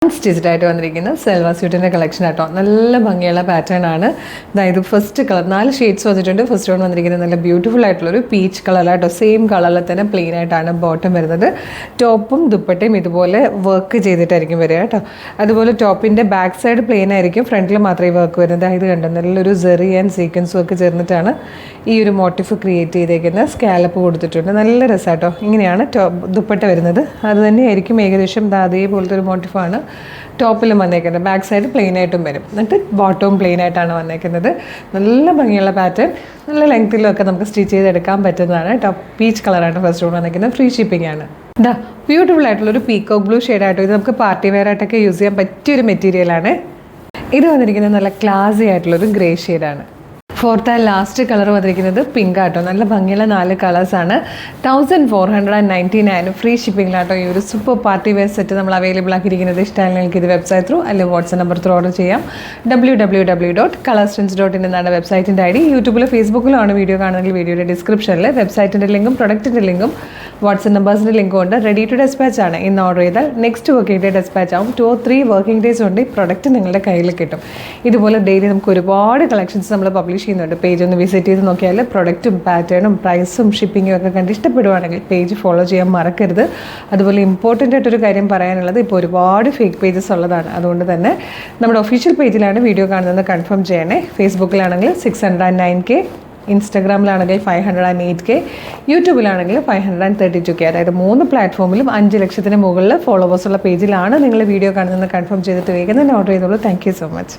Stitched ആയിട്ട് വന്നിരിക്കുന്ന സെൽവാ സ്യൂട്ടിൻ്റെ collection ആട്ടോ. നല്ല ഭംഗിയുള്ള പാറ്റേൺ ആണ്. അതായത് ഫസ്റ്റ് കളർ 4 ഷെയ്ഡ്സ് വന്നിട്ടുണ്ട്. ഫസ്റ്റ് വൺ വന്നിരിക്കുന്നത് നല്ല ബ്യൂട്ടിഫുൾ ആയിട്ടുള്ളൊരു പീച്ച് കളറിലാട്ടോ. സെയിം കളറിൽ തന്നെ പ്ലെയിൻ ആയിട്ടാണ് ബോട്ടം വരുന്നത്. ടോപ്പും ദുപ്പട്ടയും ഇതുപോലെ വർക്ക് ചെയ്തിട്ടായിരിക്കും വരിക കേട്ടോ. അതുപോലെ ടോപ്പിൻ്റെ ബാക്ക് സൈഡ് പ്ലെയിൻ ആയിരിക്കും, ഫ്രണ്ടിൽ മാത്രമേ വർക്ക് വരുന്നത്. ഇത് കണ്ടോ, നല്ലൊരു സെറി ആൻഡ് സീക്വൻസ് വർക്ക് ചേർന്നിട്ടാണ് ഈ ഒരു മോട്ടീഫ് ക്രിയേറ്റ് ചെയ്തേക്കുന്നത്. സ്കാലപ്പ് കൊടുത്തിട്ടുണ്ട്. നല്ല രസമാട്ടോ. ഇങ്ങനെയാണ് ദുപ്പട്ട വരുന്നത്. അത് തന്നെയായിരിക്കും ഏകദേശം അതേപോലത്തെ ഒരു മോട്ടീഫാണ് ടോപ്പിലും വന്നേക്കുന്നത്. ബാക്ക് സൈഡ് പ്ലെയിൻ ആയിട്ടും വരും, എന്നിട്ട് ബോട്ടവും പ്ലെയിൻ ആയിട്ടാണ് വന്നേക്കുന്നത്. നല്ല ഭംഗിയുള്ള പാറ്റേൺ, നല്ല ലെങ്ത്തിലൊക്കെ നമുക്ക് സ്റ്റിച്ച് ചെയ്തെടുക്കാൻ പറ്റുന്നതാണ്. ടോപ്പ് പീച്ച് കളറാണ് ഫസ്റ്റ് കൊണ്ട് വന്നേക്കുന്നത്. ഫ്രീ ഷിപ്പിംഗ് ആണ്. ഇതാ ബ്യൂട്ടിഫുൾ ആയിട്ടുള്ളൊരു പീക്കോക്ക് ബ്ലൂ ഷെയ്ഡായിട്ടോ. ഇത് നമുക്ക് പാർട്ടി വെയർ ആയിട്ടൊക്കെ യൂസ് ചെയ്യാൻ പറ്റിയൊരു മെറ്റീരിയലാണ്. ഇത് വന്നിരിക്കുന്നത് നല്ല ക്ലാസി ആയിട്ടുള്ളൊരു ഗ്രേ ഷെയ്ഡാണ്. ഫോർത്ത് ആൻഡ് ലാസ്റ്റ് കളർ വന്നിരിക്കുന്നത് പിങ്ക് ആട്ടോ. നല്ല ഭംഗിയുള്ള 4 കളേഴ്സാണ്. 1499 ഫ്രീ ഷിപ്പിംഗിലാട്ടോ ഈ ഒരു സൂപ്പർ പാർട്ടി വെയർ സെറ്റ് നമ്മൾ അവൈലബിൾ ആക്കിയിരിക്കുന്നത്. ഇഷ്ടമായി നിങ്ങൾക്ക് ഇത് വെബ്സൈറ്റ് ത്രൂ അല്ലെങ്കിൽ വാട്സ്ആപ്പ് നമ്പർ ത്രൂ ഓർഡർ ചെയ്യാം. www.colorstrints.in എന്നാണ് വെബ്സൈറ്റിൻ്റെ ID. യൂട്യൂബിലും ഫേസ്ബുക്കിലും ആണ് വീഡിയോ കാണുന്നതെങ്കിൽ വീഡിയോയുടെ ഡിസ്ക്രിപ്ഷനിൽ വെബ്സൈറ്റിൻ്റെ ലിങ്കും പ്രൊഡക്റ്റിൻ്റെ ലിങ്കും വാട്സ്ആപ്പ് നമ്പേഴ്സിൻ്റെ ലിങ്കും ഉണ്ട്. റെഡി ടു ഡെസ്പാച്ച് ആണ്. ഇന്ന് ഓർഡർ ചെയ്താൽ നെക്സ്റ്റ് വർക്കിംഗ് ഡേ ഡെസ്പാച്ച് ആവും. 2 or 3 വർക്കിംഗ് ഡേയ്സ് കൊണ്ട് ഈ പ്രൊഡക്റ്റ് നിങ്ങളുടെ കയ്യിൽ കിട്ടും. ഇതുപോലെ ഡെയിലി നമുക്ക് ഒരുപാട് കളക്ഷൻസ് നമ്മൾ പബ്ലിഷ് ചെയ്യുന്നുണ്ട്. പേജ് ഒന്ന് വിസിറ്റ് ചെയ്ത് നോക്കിയാൽ പ്രൊഡക്റ്റും പാറ്റേണും പ്രൈസും ഷിപ്പിങ്ങും ഒക്കെ കണ്ട് ഇഷ്ടപ്പെടുവാണെങ്കിൽ പേജ് ഫോളോ ചെയ്യാൻ മറക്കരുത്. അതുപോലെ ഇമ്പോർട്ടൻ്റ് ആയിട്ടൊരു കാര്യം പറയാനുള്ളത്, ഇപ്പോൾ ഒരുപാട് ഫേക്ക് പേജസ് ഉള്ളതാണ്. അതുകൊണ്ട് തന്നെ നമ്മുടെ ഒഫീഷ്യൽ പേജിലാണ് വീഡിയോ കാണുന്നത് കൺഫേം ചെയ്യണേ. ഫേസ്ബുക്കിലാണെങ്കിൽ 609K, ഇൻസ്റ്റാഗ്രാമിലാണെങ്കിൽ 508K, യൂട്യൂബിലാണെങ്കിൽ 532K. അതായത് 3 പ്ലാറ്റ്ഫോമിലും 5 ലക്ഷത്തിന് മുകളിൽ ഫോളോവേഴ്സുള്ള പേജിലാണ് നിങ്ങൾ വീഡിയോ കാണുന്നത് കൺഫേം ചെയ്തിട്ട് വേഗം തന്നെ ഓർഡർ ചെയ്തോളൂ. Thank you so much.